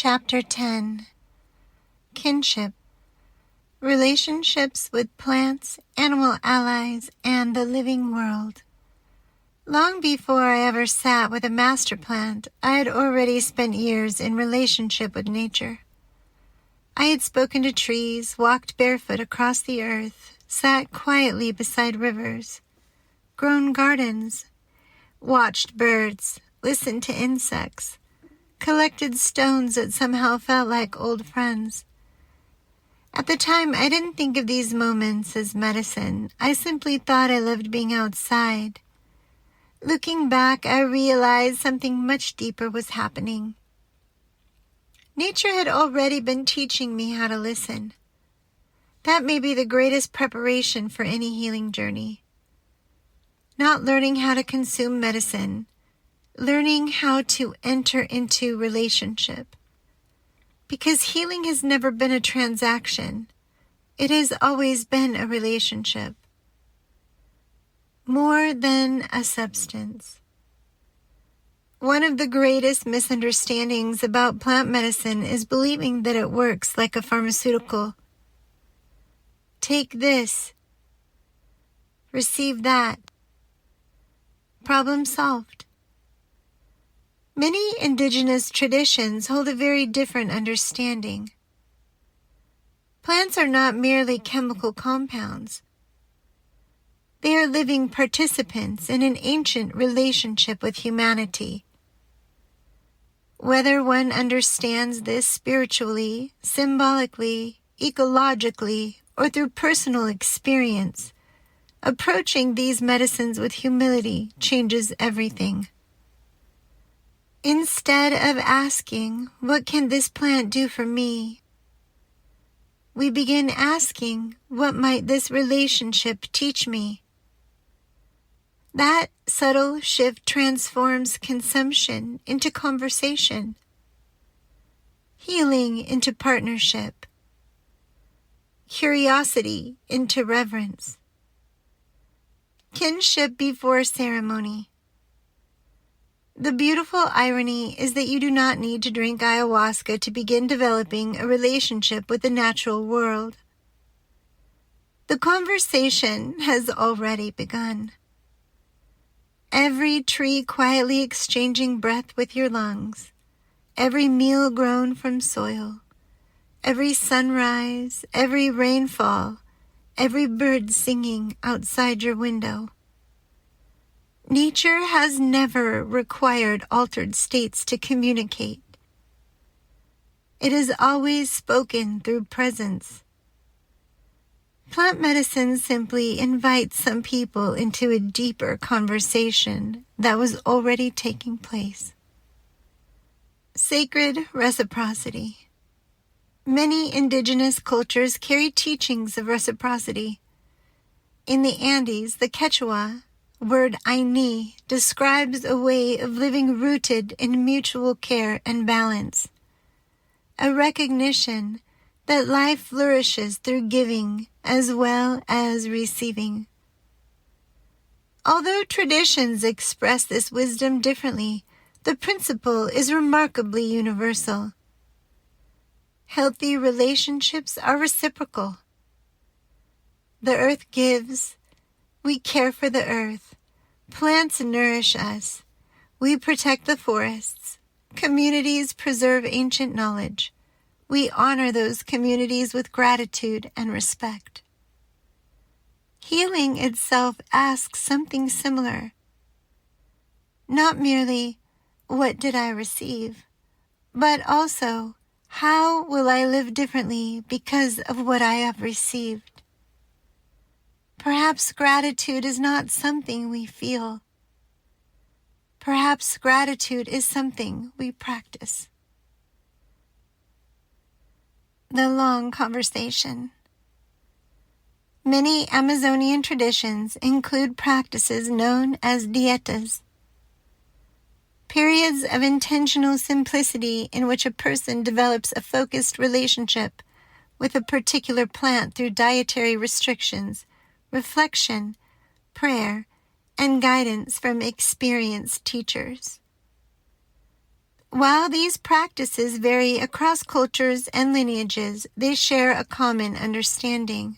Chapter 10. Kinship. Relationships with plants, animal allies, and the living world. Long before I ever sat with a master plant, I had already spent years in relationship with nature. I had spoken to trees, walked barefoot across the earth, sat quietly beside rivers, grown gardens, watched birds, listened to insects, collected stones that somehow felt like old friends. At the time, I didn't think of these moments as medicine. I simply thought I loved being outside. Looking back, I realized something much deeper was happening. Nature had already been teaching me how to listen. That may be the greatest preparation for any healing journey. Not learning how to consume medicine, learning how to enter into relationship. Because healing has never been a transaction. It has always been a relationship. More than a substance. One of the greatest misunderstandings about plant medicine is believing that it works like a pharmaceutical. Take this. Receive that. Problem solved. Many indigenous traditions hold a very different understanding. Plants are not merely chemical compounds. They are living participants in an ancient relationship with humanity. Whether one understands this spiritually, symbolically, ecologically, or through personal experience, approaching these medicines with humility changes everything. Instead of asking, what can this plant do for me? We begin asking, what might this relationship teach me? That subtle shift transforms consumption into conversation, healing into partnership, curiosity into reverence, kinship before ceremony. The beautiful irony is that you do not need to drink ayahuasca to begin developing a relationship with the natural world. The conversation has already begun. Every tree quietly exchanging breath with your lungs, every meal grown from soil, every sunrise, every rainfall, every bird singing outside your window. Nature has never required altered states to communicate. It has always spoken through presence. Plant medicine simply invites some people into a deeper conversation that was already taking place. Sacred reciprocity. Many indigenous cultures carry teachings of reciprocity. In the Andes, the Quechua word Aini describes a way of living rooted in mutual care and balance, a recognition that life flourishes through giving as well as receiving. Although traditions express this wisdom differently, the principle is remarkably universal. Healthy relationships are reciprocal. The earth gives. We care for the earth. Plants nourish us. We protect the forests. Communities preserve ancient knowledge. We honor those communities with gratitude and respect. Healing itself asks something similar. Not merely, what did I receive? But also, how will I live differently because of what I have received? Perhaps gratitude is not something we feel. Perhaps gratitude is something we practice. The long conversation. Many Amazonian traditions include practices known as dietas, periods of intentional simplicity in which a person develops a focused relationship with a particular plant through dietary restrictions, reflection, prayer, and guidance from experienced teachers. While these practices vary across cultures and lineages, they share a common understanding.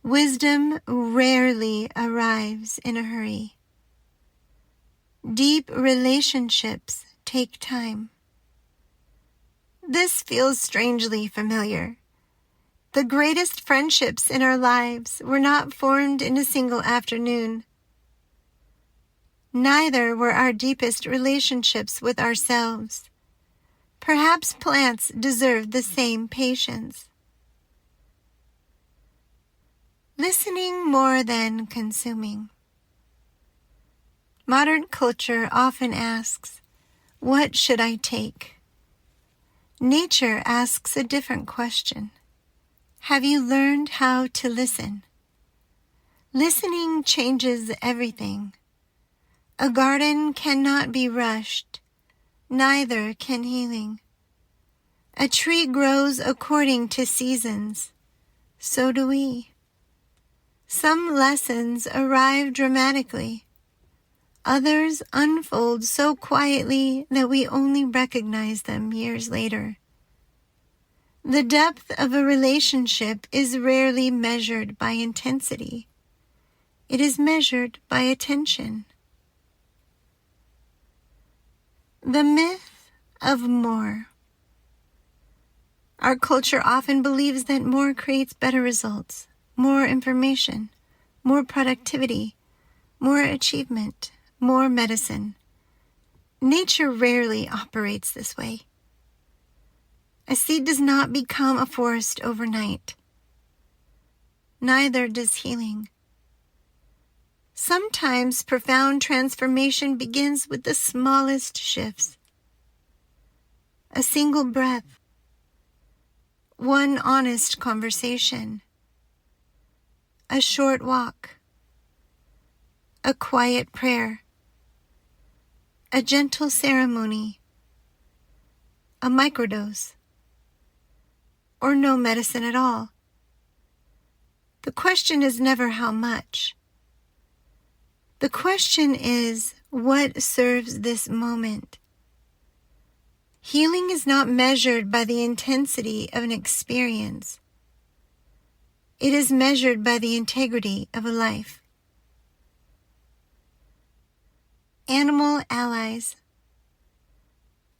Wisdom rarely arrives in a hurry. Deep relationships take time. This feels strangely familiar. The greatest friendships in our lives were not formed in a single afternoon. Neither were our deepest relationships with ourselves. Perhaps plants deserve the same patience. Listening more than consuming. Modern culture often asks, "What should I take?" Nature asks a different question. Have you learned how to listen? Listening changes everything. A garden cannot be rushed, neither can healing. A tree grows according to seasons, so do we. Some lessons arrive dramatically. Others unfold so quietly that we only recognize them years later. The depth of a relationship is rarely measured by intensity. It is measured by attention. The myth of more. Our culture often believes that more creates better results, more information, more productivity, more achievement, more medicine. Nature rarely operates this way. A seed does not become a forest overnight. Neither does healing. Sometimes profound transformation begins with the smallest shifts. A single breath, one honest conversation, a short walk, a quiet prayer, a gentle ceremony, a microdose, or no medicine at all. The question is never how much. The question is, what serves this moment? Healing is not measured by the intensity of an experience. It is measured by the integrity of a life. Animal allies.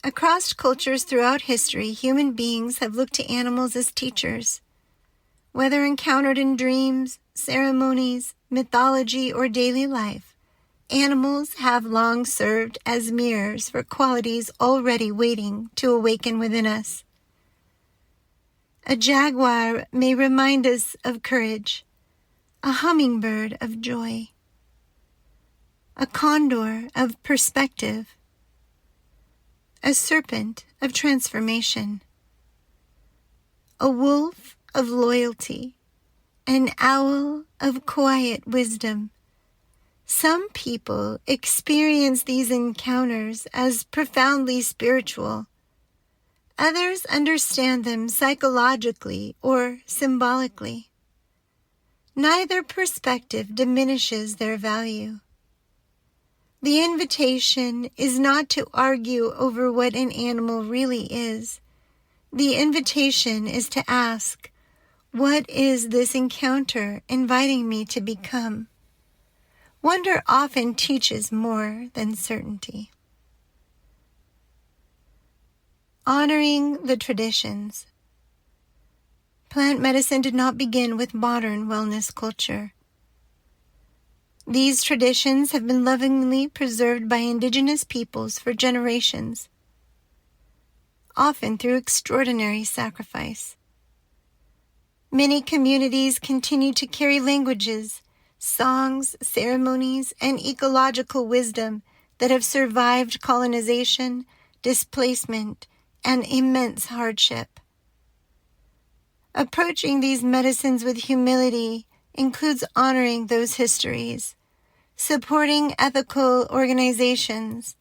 Across cultures throughout history, human beings have looked to animals as teachers. Whether encountered in dreams, ceremonies, mythology, or daily life, animals have long served as mirrors for qualities already waiting to awaken within us. A jaguar may remind us of courage, a hummingbird of joy, a condor of perspective, a serpent of transformation, a wolf of loyalty, an owl of quiet wisdom. Some people experience these encounters as profoundly spiritual. Others understand them psychologically or symbolically. Neither perspective diminishes their value. The invitation is not to argue over what an animal really is. The invitation is to ask, what is this encounter inviting me to become? Wonder often teaches more than certainty. Honoring the traditions. Plant medicine did not begin with modern wellness culture. These traditions have been lovingly preserved by indigenous peoples for generations, often through extraordinary sacrifice. Many communities continue to carry languages, songs, ceremonies, and ecological wisdom that have survived colonization, displacement, and immense hardship. Approaching these medicines with humility includes honoring those histories, supporting ethical organizations,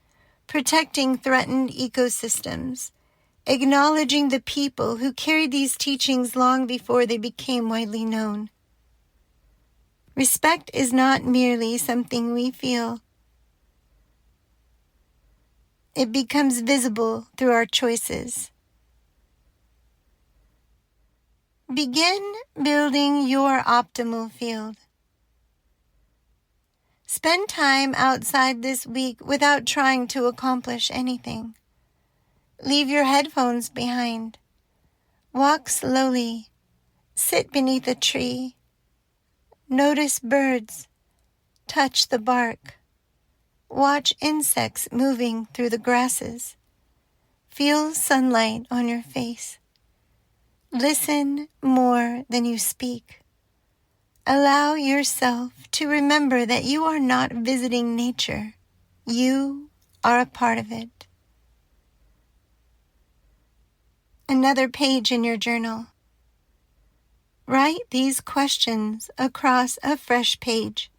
protecting threatened ecosystems, acknowledging the people who carried these teachings long before they became widely known. Respect is not merely something we feel. it becomes visible through our choices. Begin building your optimal field. Spend time outside this week without trying to accomplish anything. Leave your headphones behind. Walk slowly. Sit beneath a tree. Notice birds. Touch the bark. Watch insects moving through the grasses. Feel sunlight on your face. Listen more than you speak. Allow yourself to remember that you are not visiting nature. You are a part of it. Another page in your journal. Write these questions across a fresh page.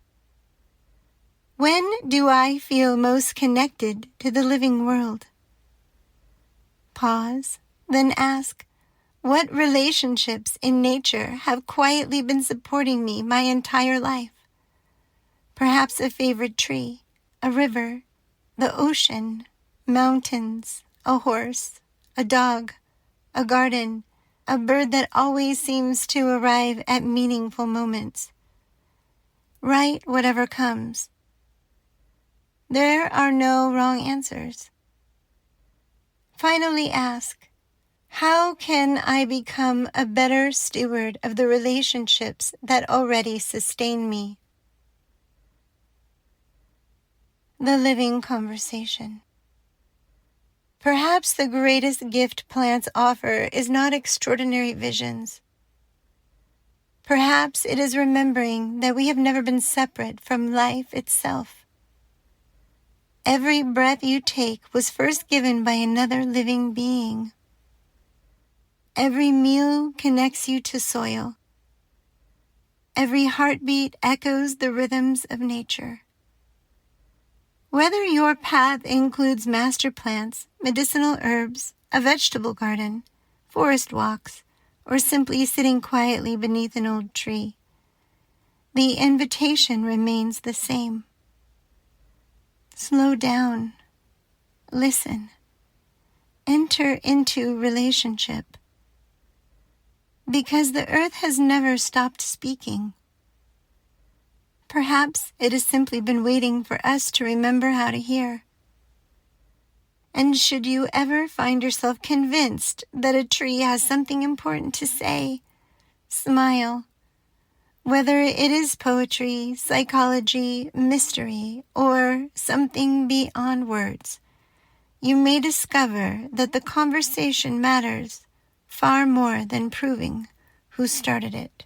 When do I feel most connected to the living world? Pause, then ask, what relationships in nature have quietly been supporting me my entire life? Perhaps a favorite tree, a river, the ocean, mountains, a horse, a dog, a garden, a bird that always seems to arrive at meaningful moments. Write whatever comes. There are no wrong answers. Finally ask, how can I become a better steward of the relationships that already sustain me? The living conversation. Perhaps the greatest gift plants offer is not extraordinary visions. Perhaps it is remembering that we have never been separate from life itself. Every breath you take was first given by another living being. Every meal connects you to soil. Every heartbeat echoes the rhythms of nature. Whether your path includes master plants, medicinal herbs, a vegetable garden, forest walks, or simply sitting quietly beneath an old tree, the invitation remains the same. Slow down. Listen. Enter into relationship. Because the earth has never stopped speaking. Perhaps it has simply been waiting for us to remember how to hear. And should you ever find yourself convinced that a tree has something important to say, smile. Whether it is poetry, psychology, mystery, or something beyond words, you may discover that the conversation matters far more than proving who started it.